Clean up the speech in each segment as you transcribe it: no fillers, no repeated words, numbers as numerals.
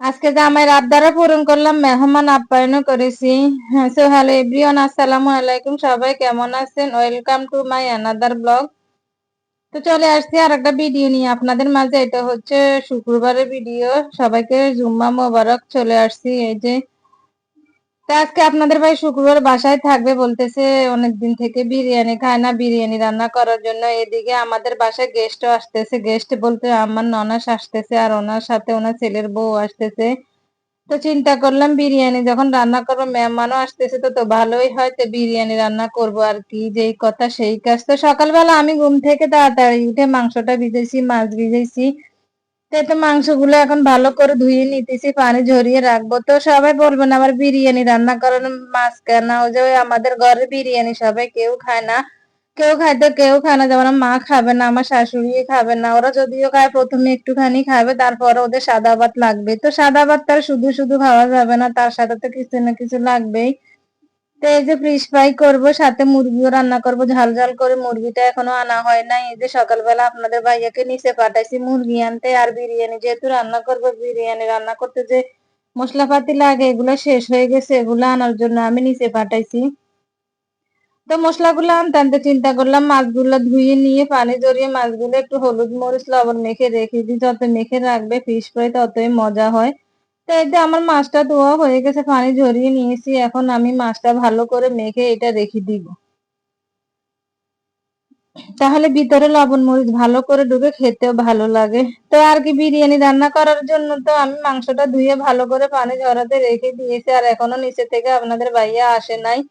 আজকে জামাইয়ের আবদারও পূরণ করলাম, মেহমান আপ্যায়নও করেছি। হ্যাঁ, সো হ্যালো এভরিওয়ান, আসসালামু আলাইকুম। সবাই কেমন আছেন? Welcome to my another blog. তো চলে আসছি আর একটা ভিডিও নিয়ে আপনাদের মাঝে। এটা হচ্ছে শুক্রবারের ভিডিও। সবাইকে জুম্মা মোবারক। চলে আসছি এই যে। তো আজকে আপনাদের ভাই শুক্রবার বাসায় থাকবে বলতেছে, অনেকদিন থেকে বিরিয়ানি খায় না, বিরিয়ানি রান্না করার জন্য। এদিকে আমাদের বাসায় গেস্টও আসতেছে। গেস্ট বলতে আমার ননাস আসতেছে, আর ওনার সাথে ওনার ছেলের বউ আসতেছে। তো চিন্তা করলাম বিরিয়ানি যখন রান্না করবো, মেহমানও আসতেছে, তো ভালোই হয়, তো বিরিয়ানি রান্না করব আর কি। যেই কথা সেই কাজ। তো সকালবেলা আমি ঘুম থেকে তাড়াতাড়ি উঠে মাংসটা ভিজেছি, মাছ ভিজেছি। তো মাংসগুলো এখন ভালো করে ধুয়ে নিতেছি, পানি ঝরিয়ে রাখবো। তো সবাই বলবেন আবার বিরিয়ানি রান্না করেন মাছ কেন? ওই যে আমাদের ঘরে বিরিয়ানি সবাই কেউ খায় না। কেউ খায় তো কেউ খায় না। যেমন মা খাবে না, আমার শাশুড়ি খাবে না। ওরা যদিও খায় প্রথমে একটুখানি খাবে, তারপরে ওদের সাদা ভাত লাগবে। তো সাদা ভাত তার শুধু শুধু খাওয়া যাবে না, তার সাথে তো কিছু না কিছু লাগবেই। তো এই যে ফিশ ফ্রাই করবো, সাথে মুরগিও রান্না করবো ঝাল ঝাল করে। মুরগিটা এখনো আনা হয় না। এই যে সকালবেলা আপনাদের ভাইয়াকে নিচে পাঠাইছি মুরগি আনতে। আর বিরিয়ানি যেহেতু রান্না করবো, বিরিয়ানি রান্না করতে যে মশলাপাতি লাগে এগুলা শেষ হয়ে গেছে, এগুলা আনার জন্য আমি নিচে পাঠাইছি। তো মশলাগুলো আনতে আনতে চিন্তা করলাম মাছগুলো ধুয়ে নিয়ে পানি ঝরিয়ে মাছগুলো একটু হলুদ মরিচ লবণ মেখে রেখে দিই। যত মেখে রাখবে ফিশ ফ্রাই ততই মজা হয়। তো এই যে আমার মাছটা ধোয়া হয়ে গেছে, পানি ঝরিয়ে নিয়েছি। এখন আমি মাছটা ভালো করে মেখে এটা রেখে দিব, তাহলে ভিতরে লবণ মরিচ ভালো করে ঢুকে খেতেও ভালো লাগে। তো আর কি, বিরিয়ানি রান্না করার জন্য তো আমি মাংসটা ধুয়ে ভালো করে পানি ঝরাতে রেখে দিয়েছি। আর এখনো নিচে থেকে আপনাদের ভাইয়া আসে নাই।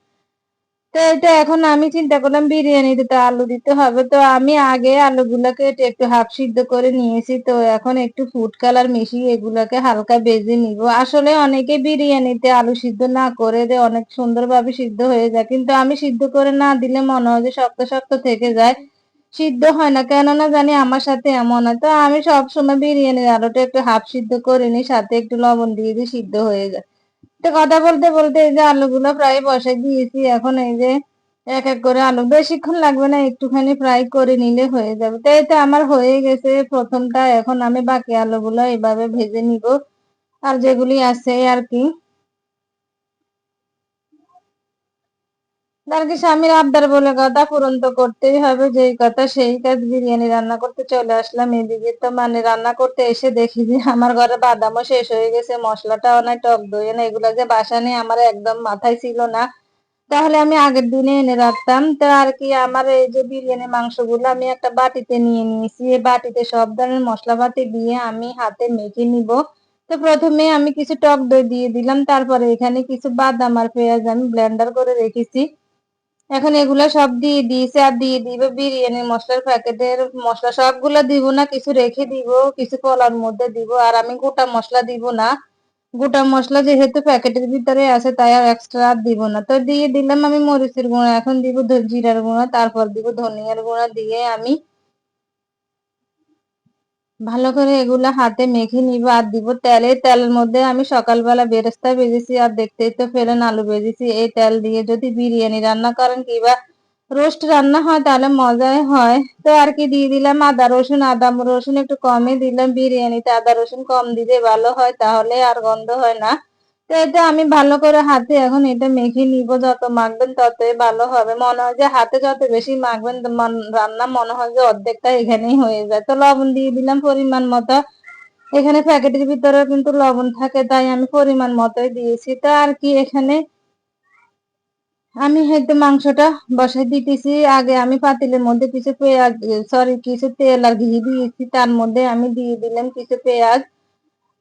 তো এটা এখন আমি চিন্তা করলাম বিরিয়ানিতে তো আলু দিতে হবে। তো আমি আগে আলুগুলাকে একটু হাফ সিদ্ধ করে নিয়েছি। তো এখন একটু ফুড কালার মিশিয়ে এগুলাকে হালকা ভেজে নিব। আসলে অনেকে বিরিয়ানিতে আলু সিদ্ধ না করে দেয়, অনেক সুন্দরভাবে সিদ্ধ হয়ে যায়, কিন্তু আমি সিদ্ধ করে না দিলে মনে হয় যে শক্ত শক্ত থেকে যায়, সিদ্ধ হয় না। কেননা জানি আমার সাথে এমন হয়। তো আমি সব সময় বিরিয়ানির আলুটা একটু হাফ সিদ্ধ করে নিই, সাথে একটু লবণ দিয়ে দিই, সিদ্ধ হয়ে যায়। তো কথা বলতে বলতে এই যে আলুগুলো প্রায় বসাই দিয়েছি। এখন এই যে এক এক করে আলু, বেশিক্ষণ লাগবে না, একটুখানি ফ্রাই করে নিলে হয়ে যাবে। তো এই তো আমার হয়ে গেছে প্রথমটা। এখন আমি বাকি আলুগুলো এইভাবে ভেজে নিব, আর যেগুলি আছে আর কি। আর কি, স্বামীর আবদার বলে কথা, পূরণ তো করতেই হবে। যেই কথা সেই কাজ। বিরিয়ানি রান্না করতে চলে আসলাম এদিকে। তো মানে রান্না করতে এসে দেখি যে আমার ঘরে বাদামও শেষ হয়ে গেছে, মশলাটাও নাই, টক দই না, এগুলা যে বাসা নেই আমার একদম মাথায় ছিল না। তাহলে আমি আগের দিনে এনে রাখতাম। তো আর কি, আমার এই যে বিরিয়ানি মাংসগুলো আমি একটা বাটিতে নিয়ে নিয়েছি। এই বাটিতে সব ধরনের মশলাপাতি দিয়ে আমি হাতে মেখে নিব। তো প্রথমে আমি কিছু টক দই দিয়ে দিলাম, তারপরে এখানে কিছু বাদাম আর পেঁয়াজ আমি ব্লেন্ডার করে রেখেছি। এখন এগুলা সব দিয়ে দিয়েছি, আর দিয়ে দিব বিরিয়ানি মশলার প্যাকেটের মশলা। সবগুলা দিব না, কিছু রেখে দিব, কিছু কলার মধ্যে দিব। আর আমি গোটা মশলা দিব না, গোটা মশলা যেহেতু প্যাকেটের ভিতরে আছে তাই আর এক্সট্রা দিব না। তো দিয়ে দিলাম আমি মরিচের গুঁড়া, এখন দিব জিরার গুঁড়া, তারপর দিব ধনিয়ার গুঁড়া। দিয়ে আমি ভালো করে এগুলা হাতে মেখে নিব। আর দিব তেলের মধ্যে আমি সকালবেলা বেরেস্তা ভেজেছি, আর দেখতেই তো পেলেন আলু ভেজেছি। এই তেল দিয়ে যদি বিরিয়ানি রান্না করেন কিংবা রোস্ট রান্না হয় তাহলে মজাই হয়। তো আর কি, দিয়ে দিলাম আদা রসুন। আদা রসুন একটু কমই দিলাম, বিরিয়ানিতে আদা রসুন কম দিলে ভালো হয়, তাহলে আর গন্ধ হয় না। তো এটা আমি ভালো করে হাতে এখন এটা মেখে নিব। যত মাখবেন ততই ভালো হবে। মনে হয় যে হাতে যত বেশি মাখবেন রান্না মনে হয় যে অর্ধেকটা এখানেই হয়ে যায়। তো লবণ দিয়ে দিলাম পরিমাণ মতো। এখানে প্যাকেটের ভিতরে কিন্তু লবণ থাকে, তাই আমি পরিমাণ মতোই দিয়েছি। তো আর কি, এখানে আমি হয়তো মাংসটা বসাই দিতেছি। আগে আমি পাতিলের মধ্যে কিছু পেঁয়াজ, সরি, কিছু তেল আর ঘি দিয়েছি। তার মধ্যে আমি দিয়ে দিলাম কিছু পেঁয়াজ।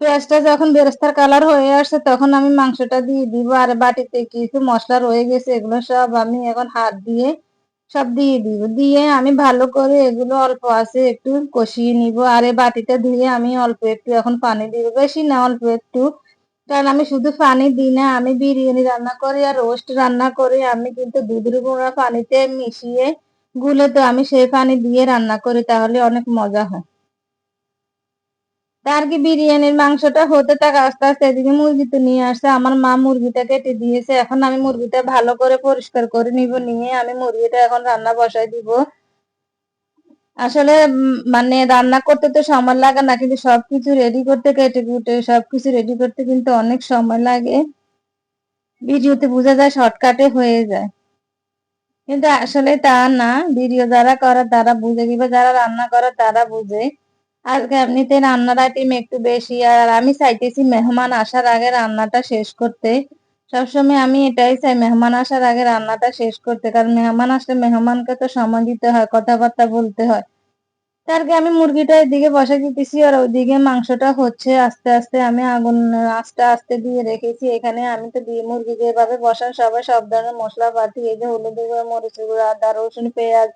পেঁয়াজটা যখন বেরেস্তার কালার হয়ে আসছে তখন আমি মাংসটা দিয়ে দিব। আর বাটিতে কিছু মশলা রয়ে গেছে, এগুলো সব আমি এখন হাত দিয়ে সব দিয়ে দিব। দিয়ে আমি ভালো করে এগুলো অল্প আছে একটু কষিয়ে নিব। আর এই বাটিটা ধুয়ে আমি অল্প একটু এখন পানি দিব, বেশি না, অল্প একটু। কারণ আমি শুধু পানি দিই না, আমি বিরিয়ানি রান্না করি আর রোস্ট রান্না করি, আমি কিন্তু দুধের গুঁড়া পানিতে মিশিয়ে গুলে তো আমি সেই পানি দিয়ে রান্না করি, তাহলে অনেক মজা হয়। তার কি, বিরিয়ানির মাংসটা হতে থাকা আস্তে আস্তে এদিকে মুরগি তো নিয়ে আসছে। আমার মা মুরগিটা কেটে দিয়েছে। এখন আমি মুরগিটা ভালো করে পরিষ্কার করে নিব, নিয়ে আমি মুরগিটা এখন রান্না বসাই দিব। আসলে মানে রান্না করতে তো সময় লাগে না, কিন্তু সবকিছু রেডি করতে কেটে কুটে সবকিছু রেডি করতে কিন্তু অনেক সময় লাগে। ভিডিওতে বোঝা যায় শর্টকাটে হয়ে যায়, কিন্তু আসলে তা না। ভিডিও যারা করে তারা বুঝে, কিংবা যারা রান্না করে তারা বুঝে। আজকে এমনিতে রান্নার আইটেম একটু বেশি, আর আমি চাইতেছি মেহমান আসার আগে রান্নাটা শেষ করতে। সবসময় আমি এটাই চাই, মেহমান আসার আগে রান্নাটা শেষ করতে, কারণ মেহমান আসলে মেহমানকে তো সময় দিতে হয়, কথাবার্তা বলতে হয়। তার আগে আমি মুরগিটা এদিকে বসাই দিতেছি, আর ওইদিকে মাংসটা হচ্ছে আস্তে আস্তে। আমি আগুন আস্তে আস্তে দিয়ে রেখেছি। এখানে আমি তো দিয়ে মুরগি যেভাবে বসান সবাই সব ধরনের মশলা পাতি, এই যে হলুদ গুঁড়া, মরিচের গুঁড়া, আদা রসুন পেঁয়াজ,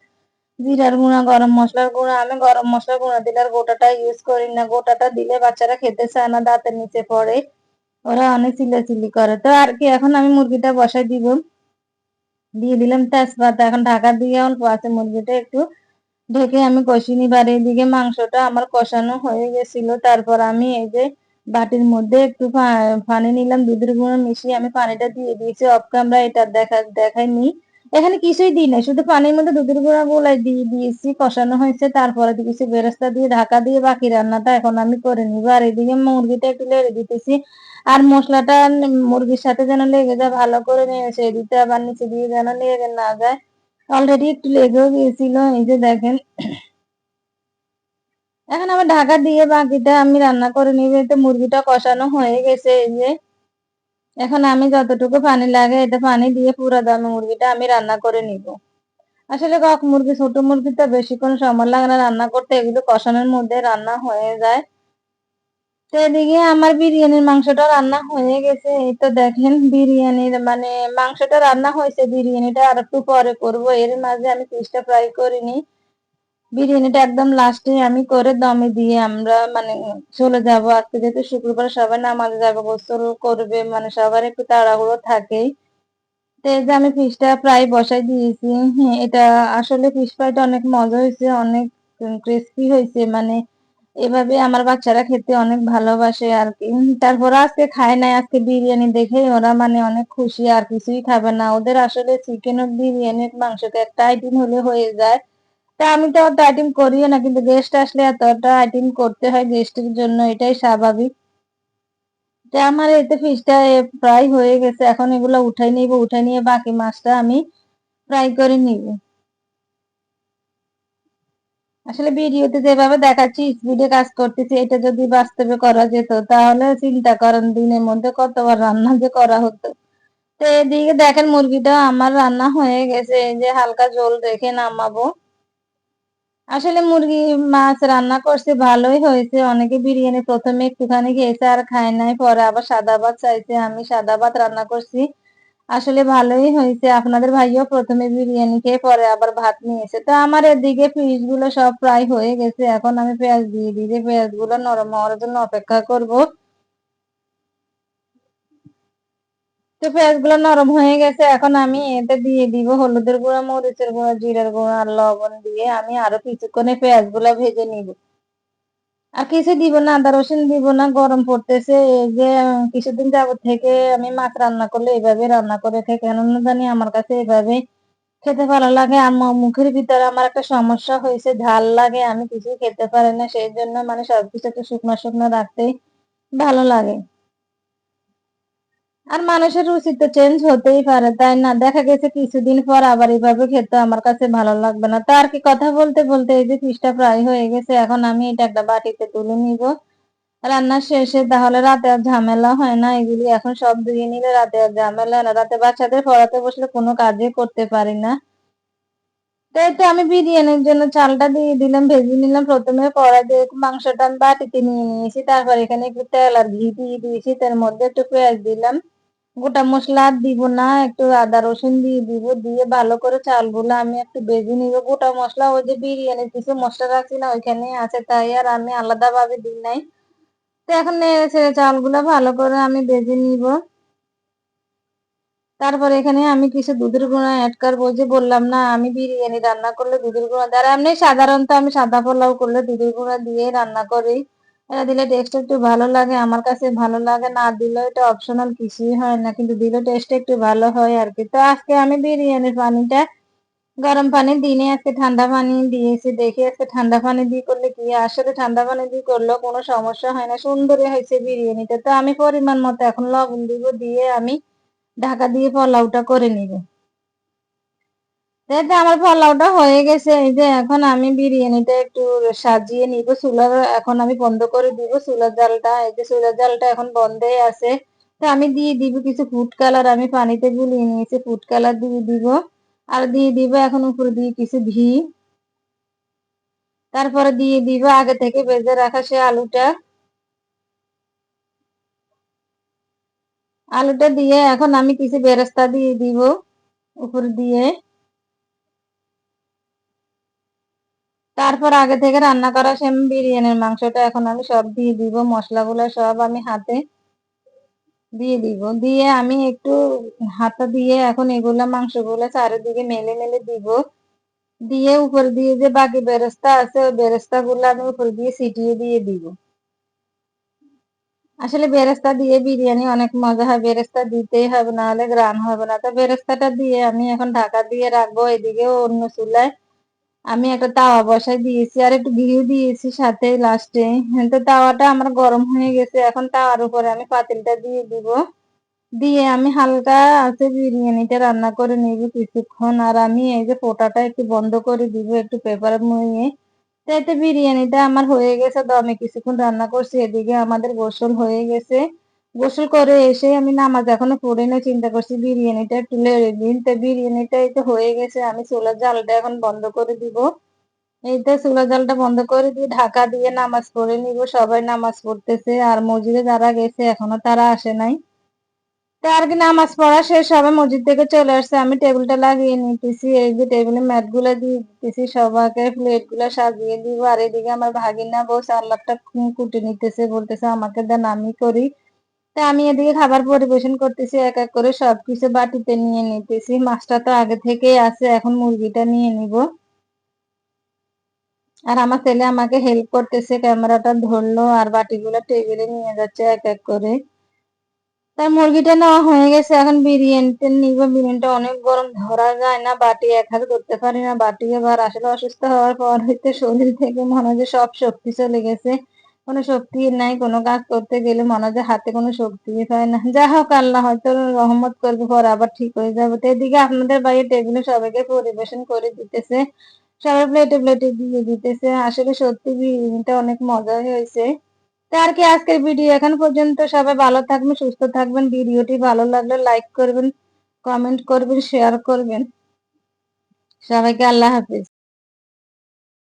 জিরার গুঁড়া, গরম মশলার গুঁড়া। আমি গরম মশলার গুঁড়া দিলে আর গোটাটা ইউজ করি না, গোটাটা দিলে বাচ্চারা খেতে চায় না, দাঁতের নিচে পড়ে, ওরা অনেক চিল্লাচিল্লি করে। তো আর কি, এখন আমি মুরগিটা বসাই দিব। দিয়ে দিলাম তেজপাতা। এখন ঢাকা দিয়ে অল্প আছে মুরগিটা একটু ঢেকে আমি কষিয়ে নিব। আর এইদিকে মাংসটা আমার কষানো হয়ে গেছিল। তারপর আমি এই যে বাটির মধ্যে একটু পানি নিলাম, দুধের গুঁড়ো মিশিয়ে আমি পানিটা দিয়ে দিয়েছি। অফ ক্যামেরা এটা দেখাইনি, এখানে কিছুই দিই নাই, শুধু পানির মধ্যে দুধের গুঁড়া গোলাই দিয়ে দিয়েছি, কষানো হয়েছে। তারপরে দিয়েছি বেরেস্তা দিয়ে ঢাকা দিয়ে বাকি রান্নাটা এখন আমি করে নিব। আর এদিকে মুরগিটা একটু লেড়ে দিতেছি, আর মশলাটা মুরগির সাথে যেন লেগে যায় ভালো করে নেড়ে দিতে, আবার নিচে দিয়ে যেন লেগে না যায়। অলরেডি একটু লেগেও গিয়েছিল, এই যে দেখেন। এখন আমি ঢাকা দিয়ে বাকিটা আমি রান্না করে নিব। এতে মুরগিটা কষানো হয়ে গেছে। এই যে এখন আমি যতটুকু পানি লাগে এটা পানি দিয়ে পুরো দমে মুরগিটা আমি রান্না করে নিব। আসলে কক মুরগি, ছোট মুরগি তো বেশিক্ষণ সময় লাগে না রান্না করতে, এগুলো কষানোর মধ্যে রান্না হয়ে যায়। তো এদিকে আমার বিরিয়ানির মাংসটা রান্না হয়ে গেছে। এই তো দেখেন বিরিয়ানির মানে মাংসটা রান্না হয়েছে, বিরিয়ানিটা আর একটু পরে করবো। এর মাঝে আমি ফিশটা ফ্রাই করিনি। বিরিয়ানিটা একদম লাস্টে আমি করে দমে দিয়ে আমরা মানে চলে যাব। আজকে যেহেতু শুক্রবার, সবাই নামাজে যাবে, গোসল করবে, মানে সবার একটু তাড়াহুড়ো থাকেই। তো এই যে আমি ফিশটা প্রায় বসাই দিয়েছি। হ্যাঁ, এটা আসলে ফিশ ফ্রাইটা অনেক মজা হয়েছে, অনেক ক্রিস্পি হয়েছে। মানে এভাবে আমার বাচ্চারা খেতে অনেক ভালোবাসে আর কি। তারপর আজকে খায় নাই, আজকে বিরিয়ানি দেখে ওরা মানে অনেক খুশি, আর কিছুই খাবে না। ওদের আসলে চিকেন ও বিরিয়ানির মাংসতে একটা আইটেম হলে হয়ে যায়। তা আমি তো অত আইটেম করিও না, কিন্তু গেস্ট আসলে এতটা আইটেম করতে হয় গেস্টের জন্য, এটাই স্বাভাবিক। তো আমার এতে ফিশটা প্রায় হয়ে গেছে। এখন এগুলো উঠাই নিব, উঠাই নিয়ে বাকি মাছটা আমি ফ্রাই করে নিব। আসলে ভিডিওতে যেভাবে দেখাচ্ছি স্পিডে কাজ করতেছি, এটা যদি বাস্তবে করা যেত তাহলে চিন্তা করেন দিনের মধ্যে কতবার রান্না যে করা হতো। তো এদিকে দেখেন মুরগিটা আমার রান্না হয়ে গেছে, এই যে হালকা ঝোল রেখে নামাবো। আসলে মুরগি মাছ রান্না করছে ভালোই হয়েছে। অনেকে বিরিয়ানি প্রথমে একটুখানি খেয়েছে আর খায় নাই, পরে আবার সাদা ভাত চাইছে, আমি সাদা ভাত রান্না করছি। আসলে ভালোই হয়েছে। আপনাদের ভাইও প্রথমে বিরিয়ানি খেয়ে পরে আবার ভাত নিয়েছে। তো আমার এদিকে পিস গুলো সব প্রায় হয়ে গেছে। এখন আমি পেঁয়াজ দিয়ে দিয়েছি, পেঁয়াজ গুলো নরম হওয়ার জন্য অপেক্ষা করব। তো পেঁয়াজ গুলো নরম হয়ে গেছে, এখন আমি এতে দিয়ে দিব হলুদের গুঁড়া, মরিচের গুঁড়া, জিরার গুঁড়া আর লবণ দিয়ে আমি আরো কিছুক্ষণে পেঁয়াজ গুলা ভেজে নিব। আর কিছু দিব না, আদা রসুন দিব না, গরম পড়তেছে। এই যে কিছুদিন যাবত থেকে আমি মাছ রান্না করলে এভাবে রান্না করে খাই, কেন না জানি আমার কাছে এভাবে খেতে ভালো লাগে। আর মুখের ভিতরে আমার একটা সমস্যা হয়েছে, ঝাল লাগে, আমি কিছু খেতে পারি না। সেই জন্য মানে সবকিছু একটু শুকনো শুকনো রাখতেই ভালো লাগে। আর মানুষের রুচি তো চেঞ্জ হতেই পারে, তাই না? দেখা গেছে কিছুদিন পর আবার এভাবে খেতে আমার কাছে ভালো লাগবে না। তো আর কি, কথা বলতে বলতে এই যে ফিশটা ফ্রাই হয়ে গেছে, এখন আমি এটা একটা বাটিতে তুলে নিব। রান্না শেষে তাহলে রাতে আর ঝামেলা হয় না, এগুলি এখন সব ধুয়ে নিলে রাতে আর ঝামেলা না। রাতে বাচ্চাদের পড়াতে বসলে কোনো কাজই করতে পারি না। তো এই তো আমি বিরিয়ানির জন্য চালটা দিয়ে দিলাম, ভেজে নিলাম। প্রথমে কড়াইতে মাংসটা আমি বাটিতে নিয়ে নিয়েছি, তারপর এখানে একটু তেল আর ঘি দিয়ে দিয়েছি, তার মধ্যে একটু পেঁয়াজ দিলাম। গোটা মশলা আর দিব না, একটু আদা রসুন দিয়ে দিব, দিয়ে ভালো করে চালগুলো আমি একটু ভেজে নিব। গোটা মশলা ওই যে বিরিয়ানির কিছু মশলা রাখছি না ওইখানে আছে, তাই আর আমি আলাদা ভাবে দিই নাই। তো এখন নেড়ে ছেড়ে চালগুলো ভালো করে আমি ভেজে নিব। তারপর এখানে আমি কিছু দুধের গুঁড়া অ্যাড করবো। ওই যে বললাম না, আমি বিরিয়ানি রান্না করলে দুধের গুঁড়া দ্বারা, এমনি সাধারণত আমি সাদা পোলাও করলে দুধের গুঁড়া দিয়ে রান্না করি। এটা দিলে টেস্ট একটু ভালো লাগে, আমার কাছে ভালো লাগে। না দিলে এটা অপশনাল, কিছুই হয় না, কিন্তু দিলে টেস্ট একটু ভালো হয় আর কি। তো আজকে আমি বিরিয়ানির পানিটা গরম পানি দিনে আজকে ঠান্ডা পানি দিয়েছি, দেখি আজকে ঠান্ডা পানি দিয়ে করলে কি আসলে ঠান্ডা পানি দিয়ে করলেও কোনো সমস্যা হয় না, সুন্দরই হয়েছে বিরিয়ানিটা। তো আমি পরিমাণ মতো এখন লবণ দিব, দিয়ে আমি ঢাকা দিয়ে পোলাওটা করে নিব। এই যে আমার পোলাওটা হয়ে গেছে, এই যে এখন আমি বিরিয়ানিটা একটু সাজিয়ে নিব। চুলার এখন আমি বন্ধ করে দিব চুলার জালটা। এই যে চুলার জালটা এখন বন্ধই আছে। তো আমি দিয়ে দিব কিছু ফুড কালার, আমি পানিতে গুলিয়ে নিয়েছি, ফুড কালার দিয়ে দিব। আর দিয়ে দিব এখন উপরে দিয়ে কিছু ঘি। তারপরে দিয়ে দিব আগে থেকে ভেজে রাখা সে আলুটা। আলুটা দিয়ে এখন আমি কিছু বেরেস্তা দিয়ে দিব উপর দিয়ে। তারপর আগে থেকে রান্না করা সে বিরিয়ানির মাংসটা এখন আমি সব দিয়ে দিব, মশলাগুলো সব আমি হাতে দিয়ে দিব। দিয়ে আমি একটু হাতা দিয়ে এখন এগুলা মাংসগুলো চারিদিকে মেলে মেলে দিব। দিয়ে উপর দিয়ে যে বাকি বেরেস্তা আছে ওই বেরেস্তা গুলো আমি উপর দিয়ে ছিটিয়ে দিয়ে দিব। আসলে বেরেস্তা দিয়ে বিরিয়ানি অনেক মজা হয়, বেরেস্তা দিতেই হবে, না হলে গ্রান হবে না। তো বেরেস্তাটা দিয়ে আমি এখন ঢাকা দিয়ে রাখবো। এদিকে অন্য চুলায় আমি একটা তাওয়া বসাই দিয়েছি, আর একটু ঘিও দিয়েছি সাথে লাস্টে। তো তাওয়াটা আমার গরম হয়ে গেছে, এখন তাওয়ার উপরে আমি পাতিলটা দিয়ে দিব। দিয়ে আমি হালকা আছে বিরিয়ানিটা রান্না করে নিব কিছুক্ষণ। আর আমি এই যে ফোটাটা একটু বন্ধ করে দিব একটু পেপার মুড়িয়ে। তো এতে বিরিয়ানিটা আমার হয়ে গেছে, দমে কিছুক্ষণ রান্না করছি। এদিকে আমাদের গোসল হয়ে গেছে, গোসল করে এসে আমি নামাজ এখনো পড়ি না, চিন্তা করছি বিরিয়ানিটা একটু লেড়ে দিন। তো বিরিয়ানিটা এই তো হয়ে গেছে, আমি চুলার জালটা এখন বন্ধ করে দিব। এই তো চুলার জালটা বন্ধ করে দিয়ে ঢাকা দিয়ে নামাজ পড়ে নিব। সবাই নামাজ পড়তেছে, আর মসজিদে যারা গেছে এখনো তারা আসে নাই। তো আর কি নামাজ পড়া শেষ হবে, মসজিদ থেকে চলে আসছে, আমি টেবিলটা লাগিয়ে নিতেছি। এই যে টেবিলে ম্যাট গুলা দিয়ে দিতেছি, সবাইকে প্লেট গুলা সাজিয়ে দিব। আর এদিকে আমার ভাগিনা বউ সালাদটা কুটে নিতেছে, বলতেছে আমাকে দেন আমি করি। তা আমি এদিকে খাবার পরিবেশন করতেছি, এক এক করে সবকিছু বাটিতে নিয়ে নিতেছি। মাছটা তো আগে থেকেই আছে, এখন মুরগিটা নিয়ে নিব। আর আমার ছেলে আমাকে হেল্প করতেছে, ক্যামেরাটা ধরলো আর বাটিগুলো টেবিলে নিয়ে যাচ্ছে এক এক করে। তার মুরগিটা নেওয়া হয়ে গেছে, এখন বিরিয়ানিটা নিব। বিরিয়ানিটা অনেক গরম, ধরা যায় না, বাটি এক হাতে ধরতে পারি না। বাটি এবার আসলে অসুস্থ হওয়ার পর হইতে শরীর থেকে মনে হয় যে সব শক্তি চলে গেছে, কোনো শক্তি নাই। কোনো কাজ করতে গেলে মনে হয় যে হাতে কোনো শক্তি পায় না। যা হোক, আল্লাহ হয়তো রহমত করবে, পরে আবার ঠিক হয়ে যাবে। তো এদিকে আপনাদের বাইরে টেবিলে সবাইকে পরিবেশন করে দিতেছে, সবাই প্লেটে প্লেটে দিয়ে দিতেছে। আসলে সত্যি বিরিয়ানিটা অনেক মজা হয়েছে। তো আর কি আজকের ভিডিও এখন পর্যন্ত। সবাই ভালো থাকবেন, সুস্থ থাকবেন। ভিডিওটি ভালো লাগলে লাইক করবেন, কমেন্ট করবেন, শেয়ার করবেন। সবাইকে আল্লাহ হাফিজ।